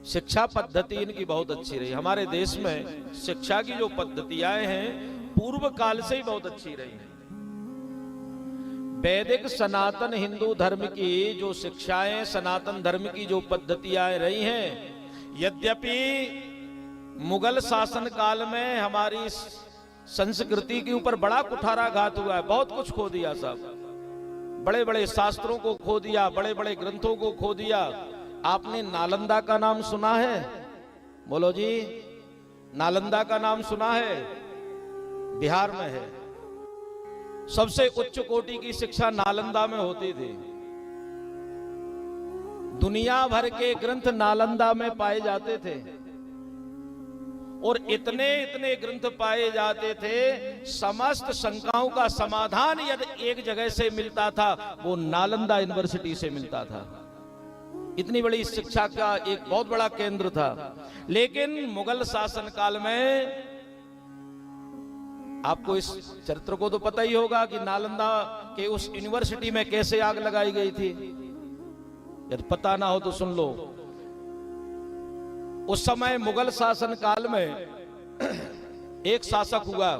शिक्षा पद्धति इनकी बहुत अच्छी रही। हमारे देश में शिक्षा की जो पद्धतियां हैं पूर्व काल से ही बहुत अच्छी रही हैं। वैदिक सनातन हिंदू धर्म की जो शिक्षाएं, सनातन धर्म की जो पद्धतियां रही हैं, यद्यपि मुगल शासन काल में हमारी संस्कृति के ऊपर बड़ा कुठाराघात हुआ है, बहुत कुछ खो दिया साहब, बड़े बड़े शास्त्रों को खो दिया, बड़े बड़े ग्रंथों को खो दिया। आपने नालंदा का नाम सुना है? बोलो जी, नालंदा का नाम सुना है? बिहार में है। सबसे उच्च कोटि की शिक्षा नालंदा में होती थी। दुनिया भर के ग्रंथ नालंदा में पाए जाते थे और इतने इतने ग्रंथ पाए जाते थे, समस्त शंकाओं का समाधान यदि एक जगह से मिलता था वो नालंदा यूनिवर्सिटी से मिलता था। इतनी बड़ी शिक्षा का एक बहुत बड़ा केंद्र था। लेकिन मुगल शासन काल में, आपको इस चरित्र को तो पता ही होगा कि नालंदा के उस यूनिवर्सिटी में कैसे आग लगाई गई थी। यदि पता ना हो तो सुन लो। उस समय मुगल शासन काल में एक शासक हुआ,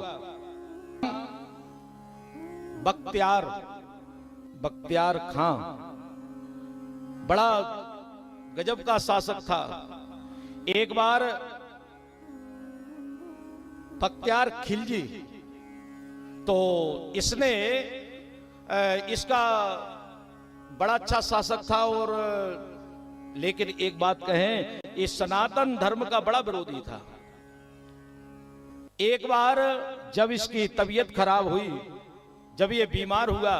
बख्तियार खां। बड़ा गजब का शासक था। एक बार बख्तियार खिलजी, तो इसने इसका बड़ा अच्छा शासक था, और लेकिन एक बात कहें, इस सनातन धर्म का बड़ा विरोधी था। एक बार जब इसकी तबीयत खराब हुई, जब ये बीमार हुआ,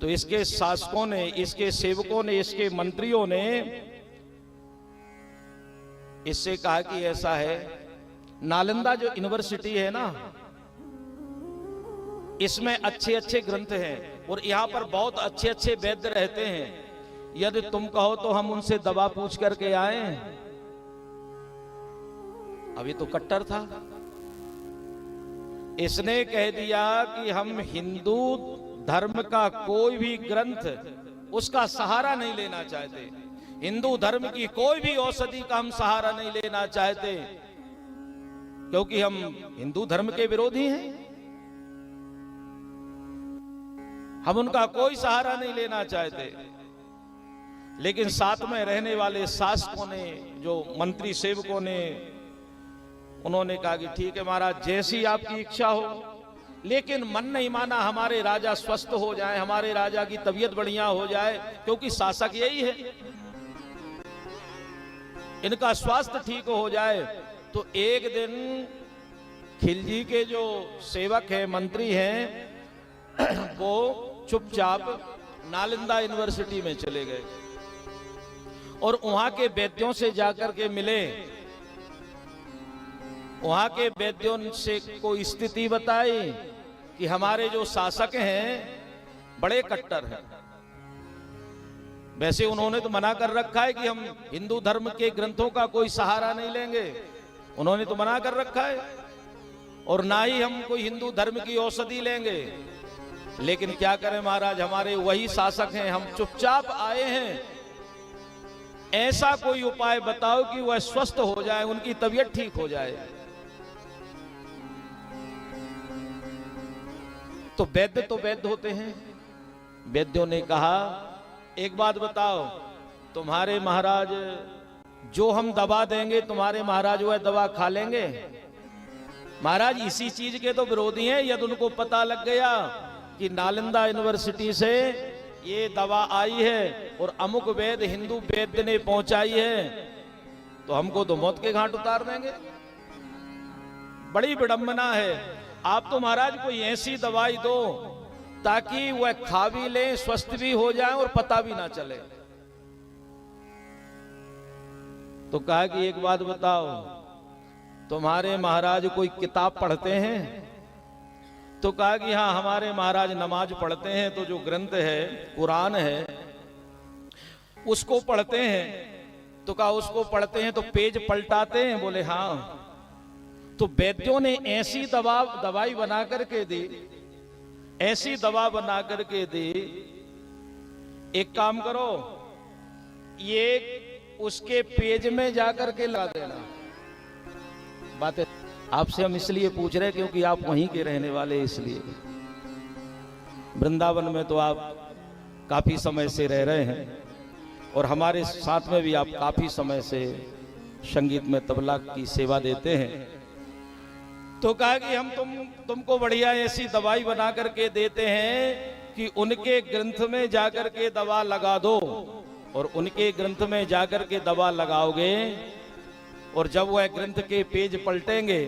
तो इसके शासकों ने, इसके सेवकों ने, इसके मंत्रियों ने इससे कहा कि ऐसा है, नालंदा जो यूनिवर्सिटी है ना, इसमें अच्छे अच्छे ग्रंथ हैं और यहां पर बहुत अच्छे अच्छे वैद्य रहते हैं। यदि तुम कहो तो हम उनसे दवा पूछ करके आए। अभी तो कट्टर था। इसने कह दिया कि हम हिंदू धर्म का कोई भी ग्रंथ उसका सहारा नहीं लेना चाहते, हिंदू धर्म की कोई भी औषधि का हम सहारा नहीं लेना चाहते, क्योंकि हम हिंदू धर्म के विरोधी हैं। हम उनका कोई सहारा नहीं लेना चाहते। लेकिन साथ में रहने वाले शासकों ने, जो मंत्री सेवकों ने, उन्होंने कहा कि ठीक है महाराज, जैसी आपकी इच्छा हो, लेकिन मन नहीं माना, हमारे राजा स्वस्थ हो जाए, हमारे राजा की तबीयत बढ़िया हो जाए, क्योंकि शासक यही है, इनका स्वास्थ्य ठीक हो जाए। तो एक दिन खिलजी के जो सेवक हैं, मंत्री हैं, वो चुपचाप नालंदा यूनिवर्सिटी में चले गए और वहां के वैद्यों से जाकर के मिले। वहां के वैद्यों से कोई स्थिति बताई कि हमारे जो शासक हैं बड़े कट्टर हैं। वैसे उन्होंने तो मना कर रखा है कि हम हिंदू धर्म के ग्रंथों का कोई सहारा नहीं लेंगे, उन्होंने तो मना कर रखा है, और ना ही हम कोई हिंदू धर्म की औषधि लेंगे। लेकिन क्या करें महाराज, हमारे वही शासक हैं, हम चुपचाप आए हैं, ऐसा कोई उपाय बताओ कि वह स्वस्थ हो जाए, उनकी तबीयत ठीक हो जाए। तो वैद्य होते हैं। वैद्यों ने कहा, एक बात बताओ, तुम्हारे महाराज जो हम दवा देंगे, तुम्हारे महाराज वह दवा खा लेंगे? महाराज इसी चीज के तो विरोधी हैं। यदि उनको पता लग गया कि नालंदा यूनिवर्सिटी से ये दवा आई है और अमुक वैद्य, हिंदू वैद्य ने पहुंचाई है, तो हमको तो मौत के घाट उतार देंगे। बड़ी विडंबना है। आप तो महाराज कोई ऐसी दवाई दो ताकि वह खा भी ले, स्वस्थ भी हो जाए और पता भी ना चले। तो कहा कि एक बात बताओ, तुम्हारे महाराज कोई किताब पढ़ते हैं? तो कहा कि हाँ, हमारे महाराज नमाज पढ़ते हैं, तो जो ग्रंथ है, कुरान है, उसको पढ़ते हैं। तो कहा उसको पढ़ते हैं तो पेज पलटाते हैं? बोले हाँ। तो वैद्यों ने ऐसी दवाई बना करके दी, ऐसी दवा बना करके दी, एक काम करो, ये उसके पेज में जाकर के लगा देना। बातें आपसे हम इसलिए पूछ रहे क्योंकि आप वहीं के रहने वाले, इसलिए वृंदावन में तो आप काफी समय से रह रहे हैं और हमारे साथ में भी आप काफी समय से संगीत में तबला की सेवा देते हैं। तो कहा कि हम तुमको बढ़िया ऐसी दवाई बना करके देते हैं कि उनके ग्रंथ में जाकर के दवा लगा दो, और उनके ग्रंथ में जाकर के दवा लगाओगे और जब वह ग्रंथ के पेज पलटेंगे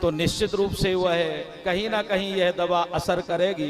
तो निश्चित रूप से वह कहीं ना कहीं यह दवा असर करेगी